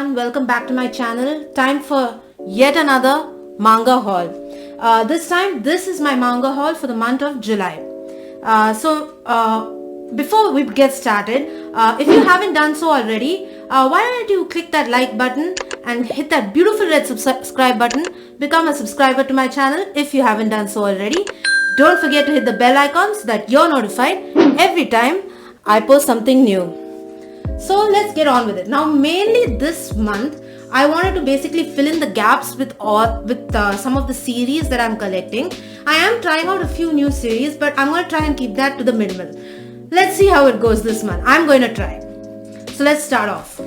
everyone, welcome back to my channel. Time for yet another manga haul. This time, this is my manga haul for the month of July. Before we get started, if you haven't done so already, why don't you click that like button and hit that beautiful red subscribe button. Become a subscriber to my channel if you haven't done so already. Don't forget to hit the bell icon so that you're notified every time I post something new. So let's get on with it. Now mainly this month I wanted to basically fill in the gaps with some of the series that I'm collecting. I am trying out a few new series, but I'm going to try and keep that to the minimal. Let's see how it goes this month. I'm going to try. So let's start off. Oh,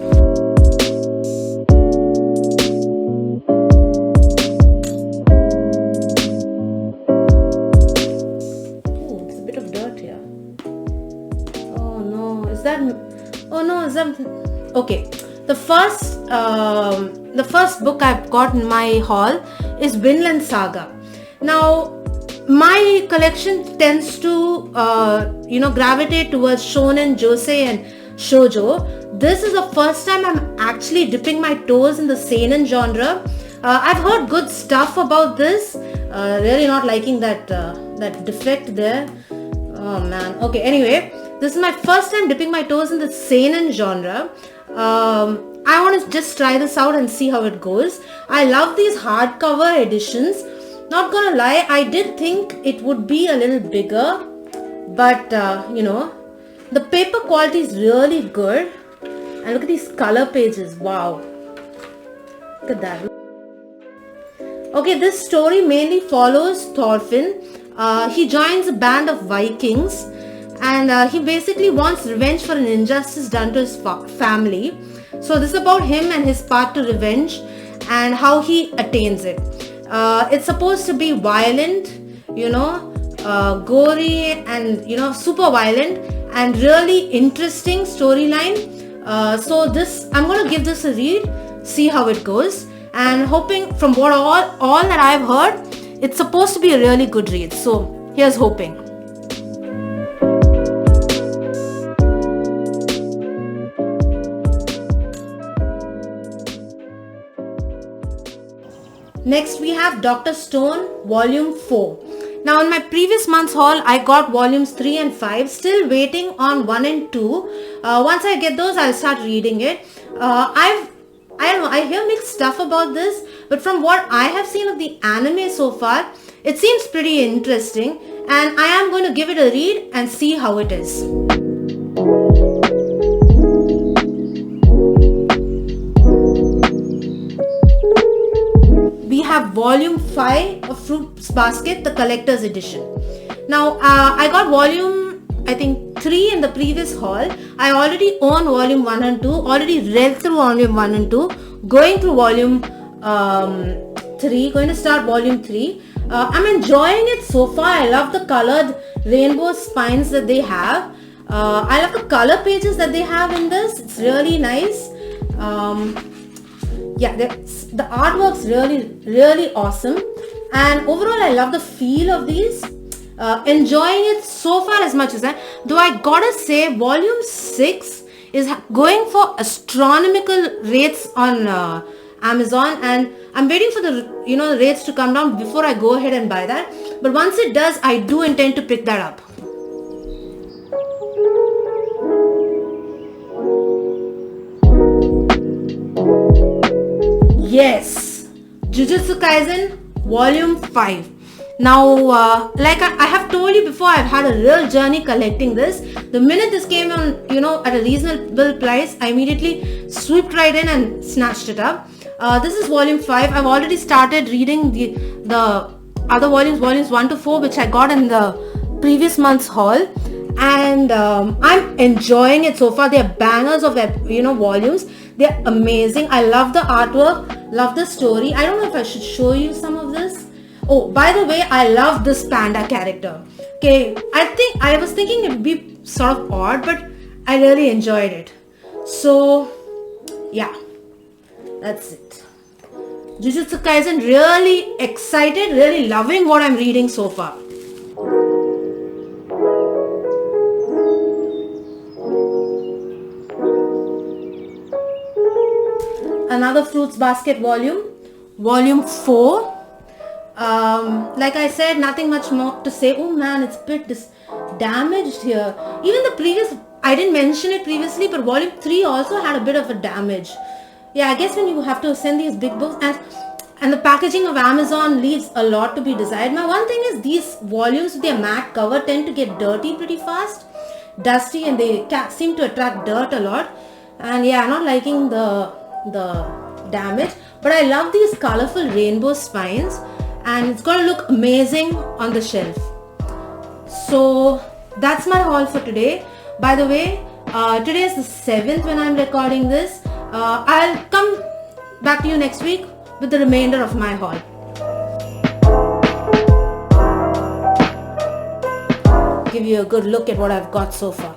it's a bit of dirt here. Oh no, is that... Oh no, is that... Okay, the first book I've got in my haul is Vinland Saga. Now, my collection tends to, gravitate towards shonen, josei and shoujo. This is the first time I'm actually dipping my toes in the seinen genre. I've heard good stuff about this. Really not liking that defect there. Oh man. Okay, anyway. This is my first time dipping my toes in the seinen genre. I want to just try this out and see how it goes. I love these hardcover editions. Not gonna lie, I did think it would be a little bigger, but the paper quality is really good. And look at these color pages. Wow. Look at that. Okay, this story mainly follows Thorfinn. He joins a band of Vikings. And he basically wants revenge for an injustice done to his family. So this is about him and his path to revenge and how he attains it. It's supposed to be violent, gory and super violent and really interesting storyline. So this, I'm going to give this a read, see how it goes, and hoping from what all that I've heard, it's supposed to be a really good read. So here's hoping. Next we have Dr. Stone Volume 4. Now in my previous month's haul I got volumes 3 and 5, still waiting on 1 and 2. Once I get those I'll start reading it. I don't know, I hear mixed stuff about this, but from what I have seen of the anime so far, it seems pretty interesting and I am going to give it a read and see how it is. We have volume 5 of Fruits Basket, the collector's edition. Now, I got volume, I think 3 in the previous haul. I already own volume 1 and 2, already read through volume 1 and 2, going through volume 3, going to start volume 3. I'm enjoying it so far. I love the colored rainbow spines that they have. I love the color pages that they have in this. It's really nice. Yeah, the artwork's really awesome, and overall I love the feel of these. Enjoying it so far as much as that. Though I gotta say, volume 6 is going for astronomical rates on Amazon, and I'm waiting for the rates to come down before I go ahead and buy that. But once it does, I do intend to pick that up. Yes, Jujutsu Kaisen Volume 5. Now, like I have told you before, I've had a real journey collecting this. The minute this came on, at a reasonable price, I immediately swooped right in and snatched it up. This is Volume 5. I've already started reading the other volumes 1 to 4, which I got in the previous month's haul. And I'm enjoying it so far. They're bangers of volumes. They're amazing. I love the artwork, love the story. I don't know if I should show you some of this. Oh, by the way, I love this panda character. Okay, I was thinking it would be sort of odd, but I really enjoyed it. So, yeah, that's it. Jujutsu Kaisen, really excited, really loving what I'm reading so far. another Fruits Basket volume 4. Like I said, nothing much more to say. Oh man, it's a bit damaged here. Even the previous, I didn't mention it previously, but volume 3 also had a bit of a damage. Yeah, I guess when you have to send these big books, and the packaging of Amazon leaves a lot to be desired. Now, one thing is these volumes with their matte cover tend to get dirty pretty fast, dusty, and they seem to attract dirt a lot. And yeah, I'm not liking the damage, but I love these colorful rainbow spines, and it's going to look amazing on the shelf. So that's my haul for today. By the way, today is the 7th when I'm recording this. I'll come back to you next week with the remainder of my haul. Give you a good look at what I've got so far.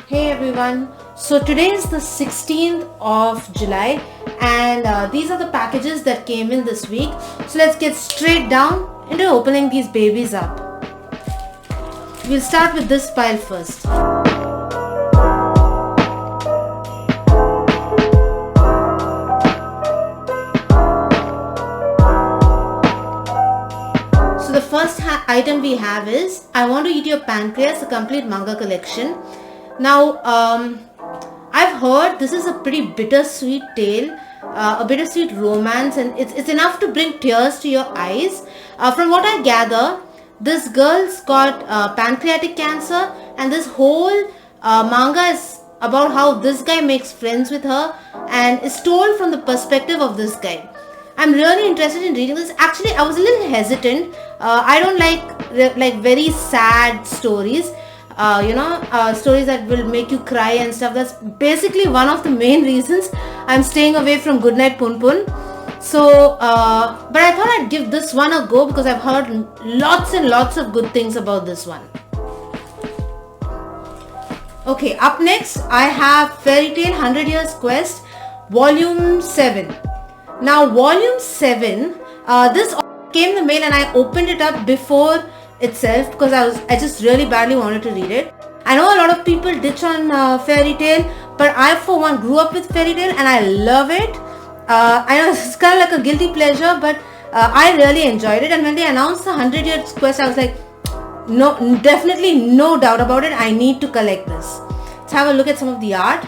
Hey everyone, so today is the 16th of July, and these are the packages that came in this week. So let's get straight down into opening these babies up. We'll start with this pile first. So the first item we have is I Want to Eat Your Pancreas, a complete manga collection. Now, I've heard this is a pretty bittersweet tale, a bittersweet romance, and it's enough to bring tears to your eyes. From what I gather, this girl's got pancreatic cancer, and this whole manga is about how this guy makes friends with her and is told from the perspective of this guy. I'm really interested in reading this. Actually, I was a little hesitant. I don't like very sad stories. Stories that will make you cry and stuff. That's basically one of the main reasons I'm staying away from Goodnight Punpun. So, but I thought I'd give this one a go because I've heard lots and lots of good things about this one. Okay, up next I have Fairy Tail 100 Years Quest Volume 7. Now, Volume 7, this came in the mail and I opened it up before itself because I just really badly wanted to read it. I know a lot of people ditch on Fairy Tail, but I for one grew up with Fairy Tail and I love it. I know it's kind of like a guilty pleasure, but I really enjoyed it. And when they announced the 100 Years Quest, I was like, no, definitely no doubt about it, I need to collect this. Let's have a look at some of the art.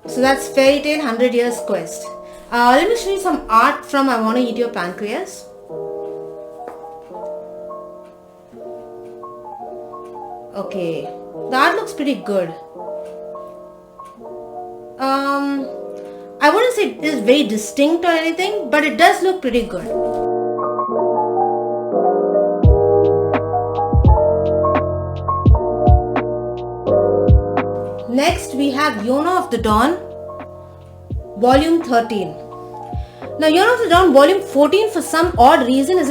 So that's Fairy Tail 100 Years Quest. Let me show you some art from I Want to Eat Your Pancreas. Okay, the art looks pretty good. I wouldn't say it is very distinct or anything, but it does look pretty good. Next we have Yona of the Dawn, Volume 13. Now, Yona of the Dawn Volume 14 for some odd reason is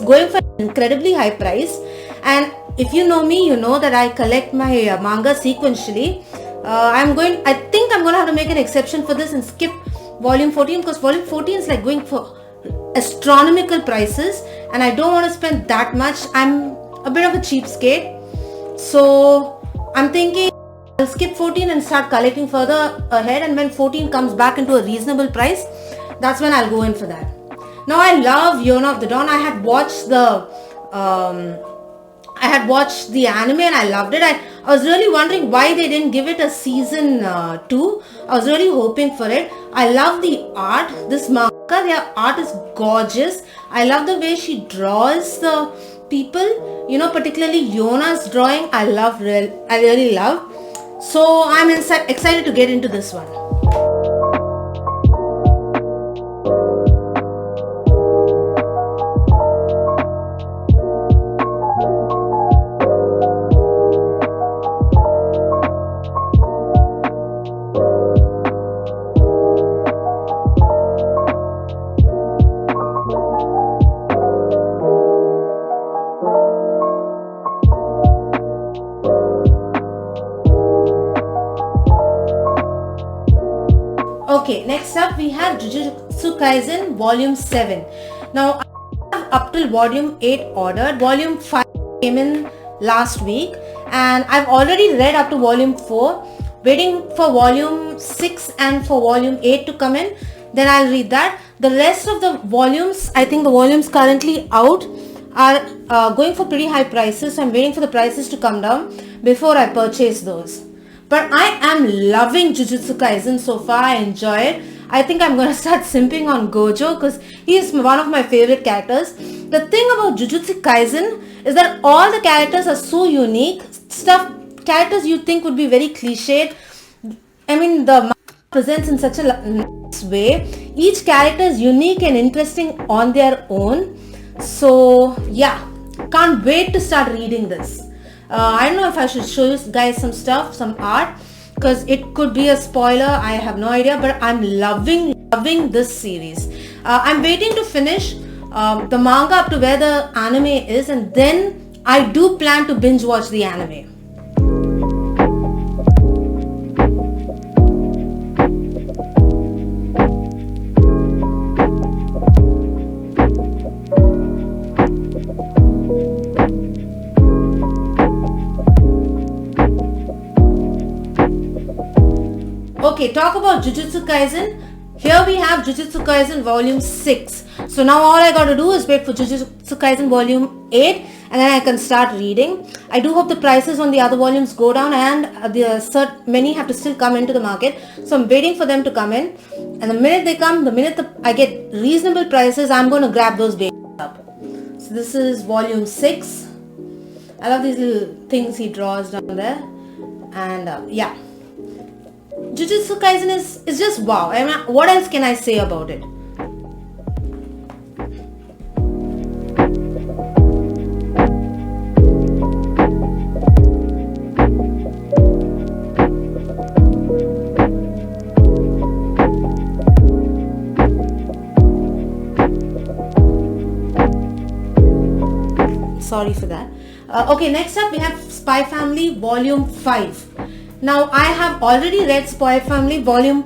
going for an incredibly high price. And if you know me, you know that I collect my manga sequentially. I think I'm going to have to make an exception for this and skip Volume 14 because Volume 14 is like going for astronomical prices and I don't want to spend that much. I'm a bit of a cheapskate. So I'm thinking I'll skip 14 and start collecting further ahead, and when 14 comes back into a reasonable price, that's when I'll go in for that. Now I love Yona of the Dawn. I had watched the anime and I loved it. I was really wondering why they didn't give it a season 2. I was really hoping for it. I love the art. This manga, their art is gorgeous. I love the way she draws the people, particularly Yona's drawing. I really love. So I'm excited to get into this one. Okay, next up we have Jujutsu Kaisen Volume 7. Now, up till volume 8 ordered. Volume 5 came in last week and I've already read up to volume 4, waiting for volume 6 and for volume 8 to come in. Then I'll read that. The rest of the volumes, I think the volumes currently out are going for pretty high prices. So I'm waiting for the prices to come down before I purchase those. But I am loving Jujutsu Kaisen so far. I enjoy it. I think I'm going to start simping on Gojo because he is one of my favorite characters. The thing about Jujutsu Kaisen is that all the characters are so unique. Characters you think would be very cliched. I mean, the manga presents in such a nice way. Each character is unique and interesting on their own. So yeah, can't wait to start reading this. I don't know if I should show you guys some stuff, some art, because it could be a spoiler. I have no idea, but I'm loving this series. I'm waiting to finish the manga up to where the anime is, and then I do plan to binge watch the anime. Okay, talk about Jujutsu Kaisen. Here we have Jujutsu Kaisen volume 6. So now all I gotta do is wait for Jujutsu Kaisen volume 8 and then I can start reading. I do hope the prices on the other volumes go down and many have to still come into the market. So I'm waiting for them to come in. And the minute they come, I get reasonable prices, I'm going to grab those babies up. So this is volume 6. I love these little things he draws down there. And yeah. Jujutsu Kaisen is just wow. I mean, what else can I say about it? Sorry for that. Okay, next up we have Spy Family Volume 5. Now I have already read Spy Family Volume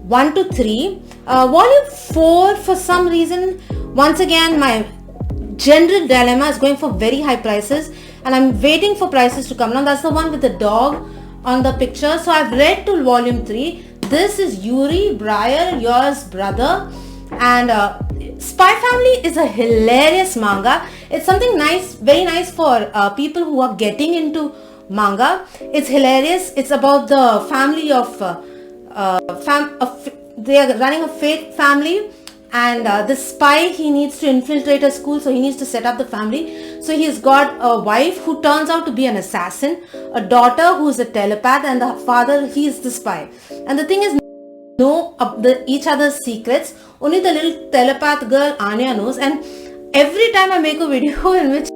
1 to 3. Volume 4 for some reason, once again my general dilemma is going for very high prices and I'm waiting for prices to come down. That's the one with the dog on the picture. So I've read till Volume 3. This is Yuri, Briar, Yor's brother, and Spy Family is a hilarious manga. It's something nice, very nice for people who are getting into manga. It's hilarious. It's about the family of they are running a fake family, and the spy, he needs to infiltrate a school, so he needs to set up the family. So he's got a wife who turns out to be an assassin, a daughter who's a telepath, and the father, he's the spy. And the thing is, know each other's secrets. Only the little telepath girl Anya knows, and every time I make a video in which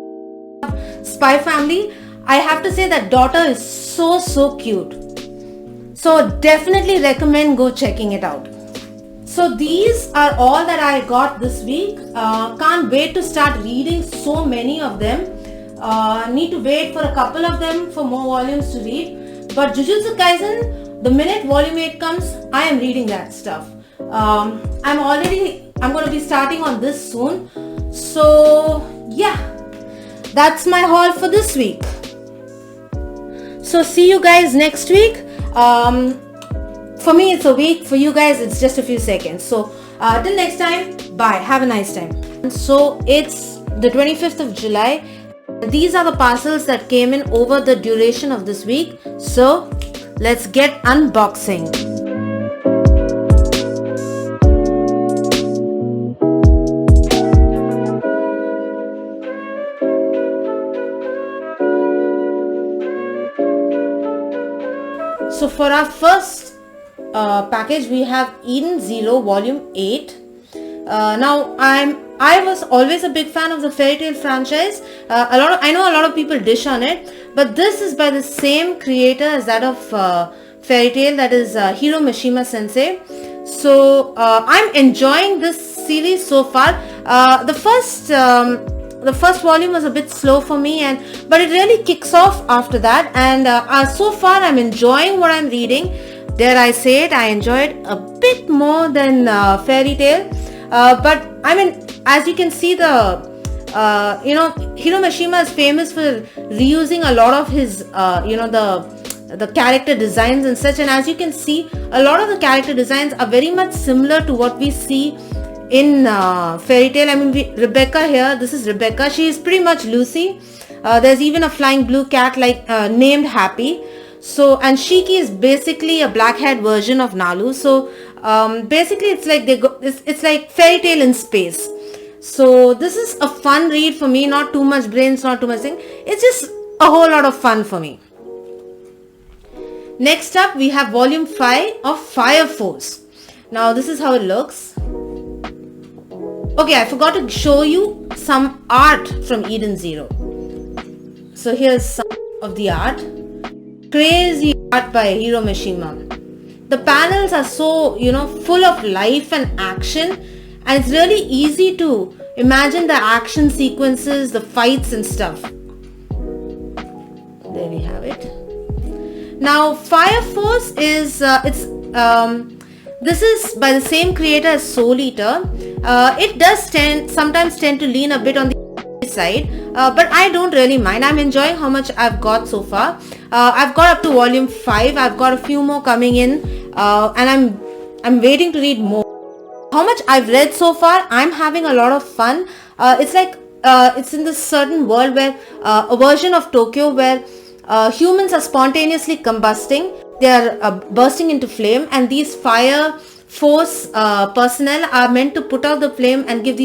Spy Family, I have to say that daughter is so cute. So definitely recommend go checking it out. So these are all that I got this week. Can't wait to start reading so many of them. Need to wait for a couple of them for more volumes to read. But Jujutsu Kaisen, the minute volume 8 comes, I am reading that stuff. I'm going to be starting on this soon. So yeah, that's my haul for this week. So see you guys next week. For me it's a week, for you guys it's just a few seconds. So till next time, bye, have a nice time. So it's the 25th of July. These are the parcels that came in over the duration of this week. So let's get unboxing. So for our first package, we have Eden Zero Volume 8. Now I was always a big fan of the Fairy Tail franchise. I know a lot of people dish on it, but this is by the same creator as that of Fairy Tail, that is Hiro Mishima Sensei. So I'm enjoying this series so far. The first volume was a bit slow for me, but it really kicks off after that, and so far I'm enjoying what I'm reading. Dare I say it, I enjoy it a bit more than Fairy Tail. But I mean, as you can see, the Hiro Mashima is famous for reusing a lot of his, the character designs and such. And as you can see, a lot of the character designs are very much similar to what we see in Fairy Tail. I mean, Rebecca here, this is Rebecca. She is pretty much Lucy. There's even a flying blue cat named Happy. So, and Shiki is basically a black-haired version of Nalu. So, basically, it's like it's like Fairy Tail in space. So, this is a fun read for me. Not too much brains, not too much thing. It's just a whole lot of fun for me. Next up, we have volume 5 of Fire Force. Now, this is how it looks. Okay, I forgot to show you some art from Eden Zero. So, here's some of the art. Crazy art by Hiro Mashima. The panels are so, full of life and action, and it's really easy to imagine the action sequences, the fights and stuff. There we have it. Now, Fire Force is, this is by the same creator as Soul Eater. It does sometimes tend to lean a bit on the side, but I don't really mind. I'm enjoying how much I've got so far. I've got up to volume 5. I've got a few more coming in, and I'm waiting to read more. How much I've read so far, I'm having a lot of fun. It's like it's in this certain world where a version of Tokyo where humans are spontaneously combusting. They are bursting into flame, and these fire force personnel are meant to put out the flame and give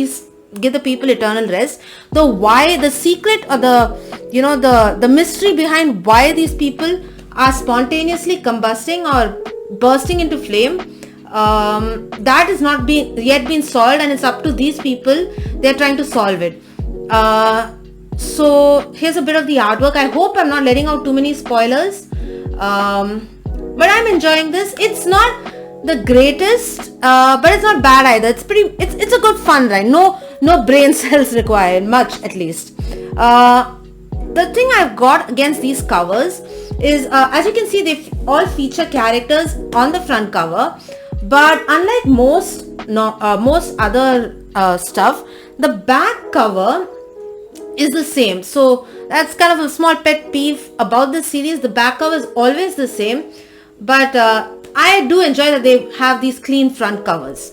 the people eternal rest. The secret or the mystery behind why these people are spontaneously combusting or bursting into flame, that is not yet been solved, and it's up to these people. They're trying to solve it. So here's a bit of the artwork. I hope I'm not letting out too many spoilers, but I'm enjoying this. It's not the greatest, but it's not bad either. It's a good fun ride. No brain cells required, much at least. The thing I've got against these covers is, as you can see, they all feature characters on the front cover, but unlike most other stuff, the back cover is the same. So that's kind of a small pet peeve about this series. The back cover is always the same, but I do enjoy that they have these clean front covers.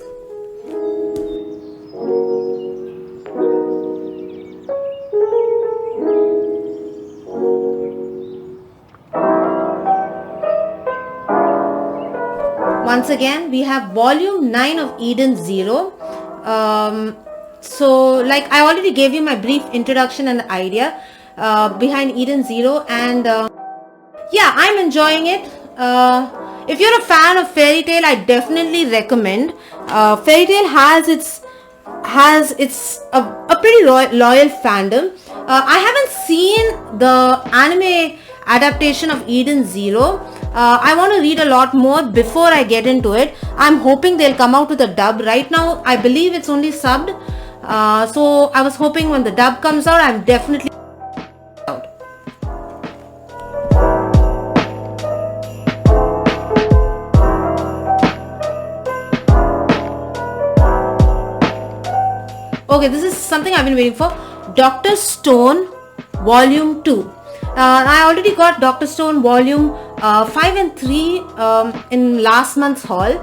Once again, we have volume 9 of Eden Zero. So like I already gave you my brief introduction and idea behind Eden Zero, and yeah, I'm enjoying it. If you're a fan of Fairy Tail, I definitely recommend. Fairy Tail has a pretty loyal fandom. I haven't seen the anime adaptation of Eden Zero. I want to read a lot more before I get into it. I'm hoping they'll come out with a dub. Right now, I believe it's only subbed. So I was hoping when the dub comes out, I'm definitely out. Okay, this is something I've been waiting for. Dr. Stone Volume 2. I already got Dr. Stone Volume 5 and 3 in last month's haul,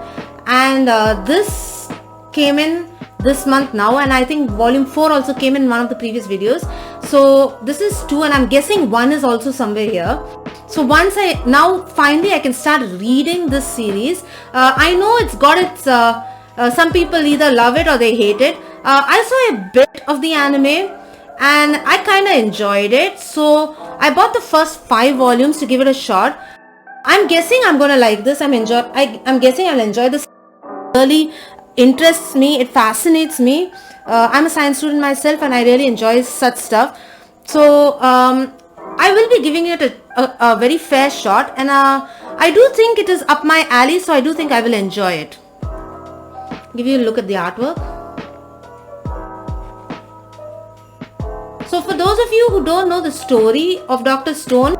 and this came in this month now, and I think Volume 4 also came in one of the previous videos. So this is 2, and I'm guessing 1 is also somewhere here. So finally I can start reading this series. I know it's got its some people either love it or they hate it. I saw a bit of the anime and I kind of enjoyed it, so I bought the first 5 volumes to give it a shot. I'm guessing I'm gonna like this. I'm guessing I'll enjoy this. It really interests me. It fascinates me. I'm a science student myself, and I really enjoy such stuff. So I will be giving it a very fair shot, and I do think it is up my alley. So I do think I will enjoy it. Give you a look at the artwork. So for those of you who don't know the story of Dr. Stone,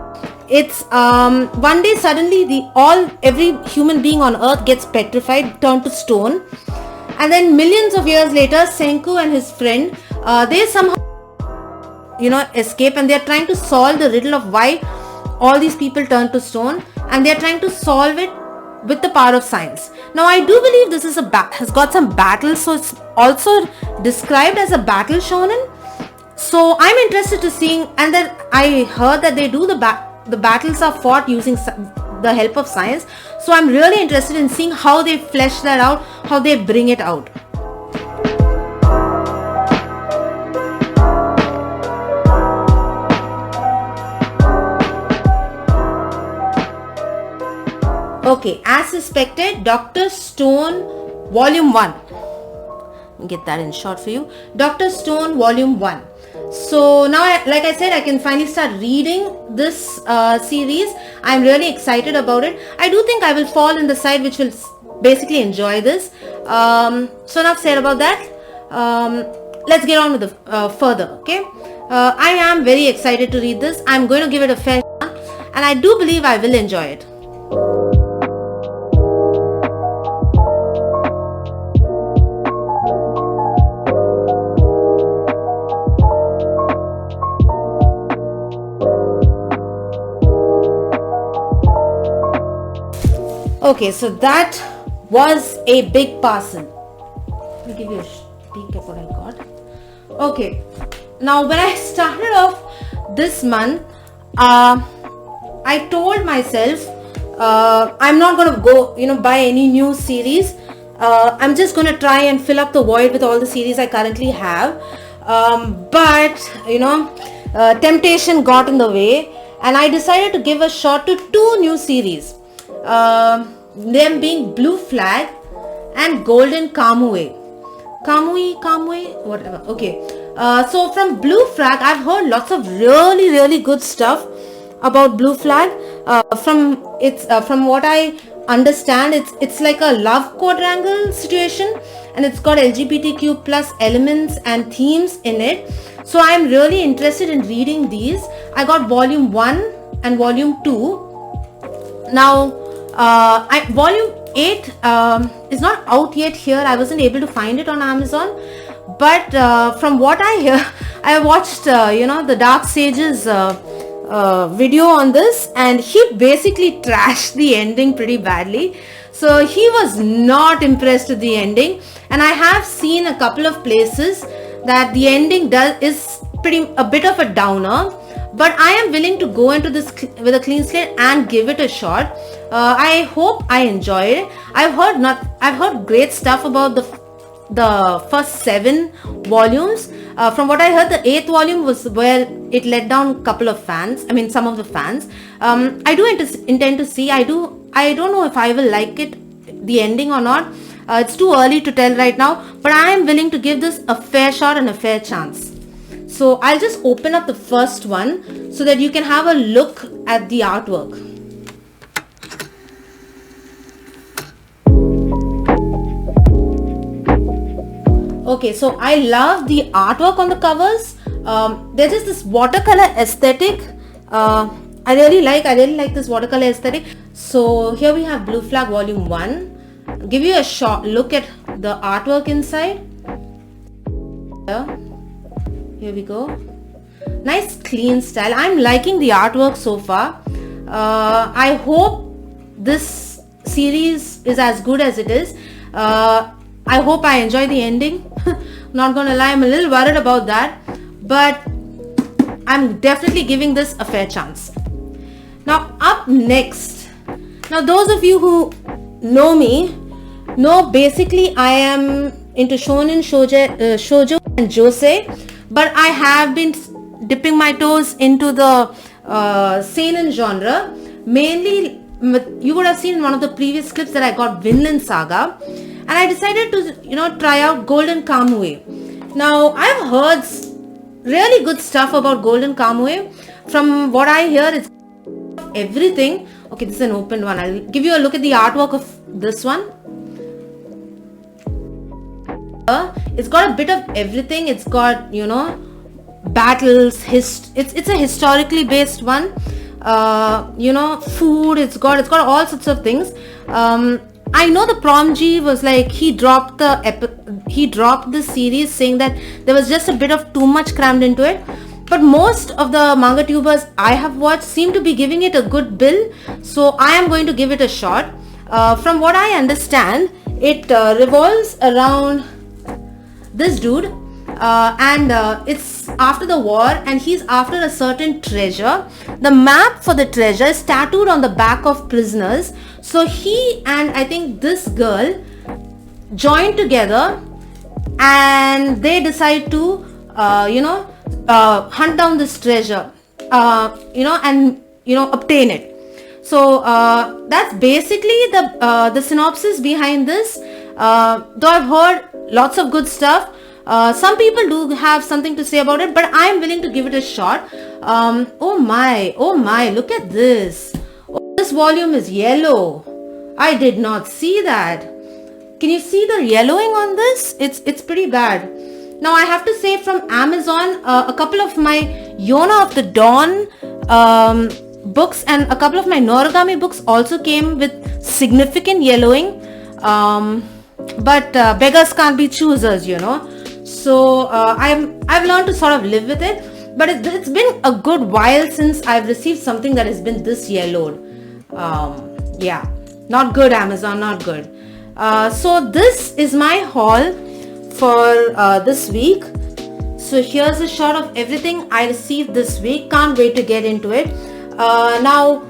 it's one day suddenly every human being on earth gets petrified, turned to stone, and then millions of years later, Senku and his friend, they somehow escape, and they're trying to solve the riddle of why all these people turned to stone, and they're trying to solve it with the power of science. Now I do believe this is has got some battles, so it's also described as a battle shonen. So I'm interested to seeing, and then I heard that they do the battles are fought using the help of science. So I'm really interested in seeing how they flesh that out, how they bring it out. Okay, as suspected, Dr. Stone Volume 1. Get that in short for you. Dr. Stone Volume 1. So now, like I said, I can finally start reading this series. I'm really excited about it. I do think I will fall in the side which will basically enjoy this. So enough said about that. Let's get on with the further. Okay, I am very excited to read this. I'm going to give it a fair chance, and I do believe I will enjoy it. Okay, so that was a big parcel. Let me give you a peek at what I got. Okay, now when I started off this month, I told myself I'm not going to go, buy any new series. I'm just going to try and fill up the void with all the series I currently have. But temptation got in the way, and I decided to give a shot to two new series. Them being Blue Flag and Golden Kamui, whatever. Okay, so from Blue Flag, I've heard lots of really good stuff about Blue Flag. From what I understand, it's like a love quadrangle situation, and it's got LGBTQ plus elements and themes in it. So I'm really interested in reading these. I got Volume 1 and Volume 2. Now, Volume 8 is not out yet here. I wasn't able to find it on Amazon. But from what I hear, I watched, the Dark Sage's video on this, and he basically trashed the ending pretty badly. So he was not impressed with the ending. And I have seen a couple of places that the ending is a bit of a downer. But I am willing to go into this with a clean slate and give it a shot. I hope I enjoy it. I've heard great stuff about the first 7 volumes. From what I heard, the 8th volume was where it let down a couple of fans. I mean, some of the fans. I do intend to see. I don't know if I will like the ending or not. It's too early to tell right now. But I am willing to give this a fair shot and a fair chance. So I'll just open up the first one so that you can have a look at the artwork. Okay, so I love the artwork on the covers. There's just this watercolor aesthetic. I really like this watercolor aesthetic. So here we have Blue Flag Volume 1. I'll give you a short look at the artwork inside. Here we go. Nice clean style. I'm liking the artwork so far. I hope this series is as good as it is. I hope I enjoy the ending. Not gonna lie, I'm a little worried about that, but I'm definitely giving this a fair chance. Now up next, now those of you who know me know basically I am into shonen, shoujo and josei, but I have been dipping my toes into the seinen genre. Mainly, you would have seen in one of the previous clips that I got Vinland Saga, and I decided to try out Golden Kamui. Now I've heard really good stuff about Golden Kamui. From what I hear, it's everything. Okay, this is an open one. I'll give you a look at the artwork of this one. It's got a bit of everything. It's got battles. It's a historically based one. Food. It's got all sorts of things. I know the Promji was like he dropped the series saying that there was just a bit of too much crammed into it. but most of the manga tubers I have watched seem to be giving it a good bill, so I am going to give it a shot. From what I understand, it revolves around this dude, and it's after the war, and he's after a certain treasure. The map for the treasure is tattooed on the back of prisoners, so he and I think this girl join together and they decide to hunt down this treasure, and obtain it. So that's basically the synopsis behind this. Though I've heard lots of good stuff, some people do have something to say about it, but I am willing to give it a shot. Oh my, look at this. Oh, this volume is yellow. I did not see that. Can you see the yellowing on this? It's pretty bad. Now I have to say, from Amazon, a couple of my Yona of the Dawn books and a couple of my Noragami books also came with significant yellowing. But beggars can't be choosers, So I've learned to sort of live with it. But it's been a good while since I've received something that has been this yellowed. Yeah, not good, Amazon, not good. So this is my haul for this week. So here's a shot of everything I received this week. Can't wait to get into it. Now,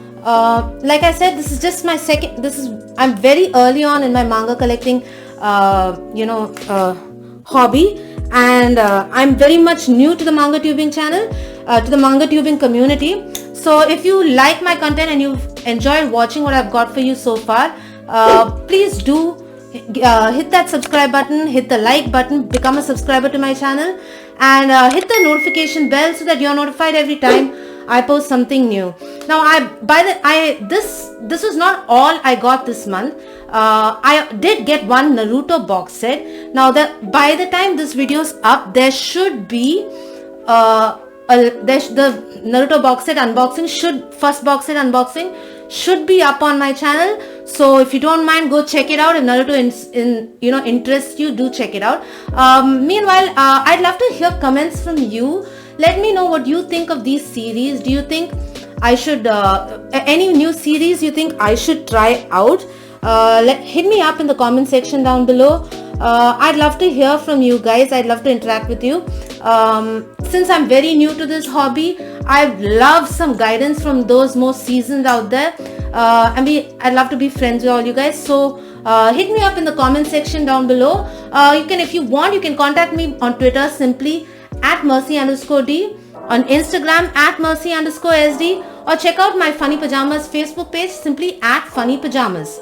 like I said, this is just my I'm very early on in my manga collecting hobby, and I'm very much new to the manga tubing channel, to the manga tubing community. So if you like my content and you've enjoyed watching what I've got for you so far, please do hit that subscribe button, hit the like button, become a subscriber to my channel, and hit the notification bell so that you're notified every time I post something new. Now this was not all I got this month. I did get one Naruto box set. Now by the time this video's up, there should be the Naruto box set unboxing first box set unboxing should be up on my channel. So if you don't mind, go check it out. If Naruto interests you, do check it out. Meanwhile, I'd love to hear comments from you. Let me know what you think of these series. Do you think I should any new series you think I should try out? Hit me up in the comment section down below. I'd love to hear from you guys. I'd love to interact with you. Since I'm very new to this hobby, I'd love some guidance from those more seasoned out there. I'd love to be friends with all you guys. So hit me up in the comment section down below. If you want, you can contact me on Twitter simply @Mercy_D, on Instagram @Mercy_SD, or check out my Funny Pajamas Facebook page simply @FunnyPajamas.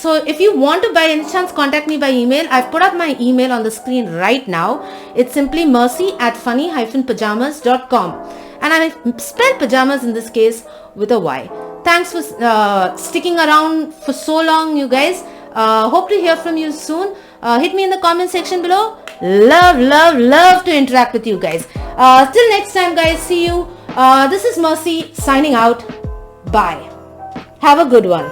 So if you want to by any chance contact me by email, I've put up my email on the screen right now. It's simply mercy@funny-pajamas.com, and I spelled pajamas in this case with a Y. Thanks for sticking around for so long, you guys. Hope to hear from you soon. Hit me in the comment section below. Love to interact with you guys. Till next time, guys. See you. This is Mercy signing out. Bye. Have a good one.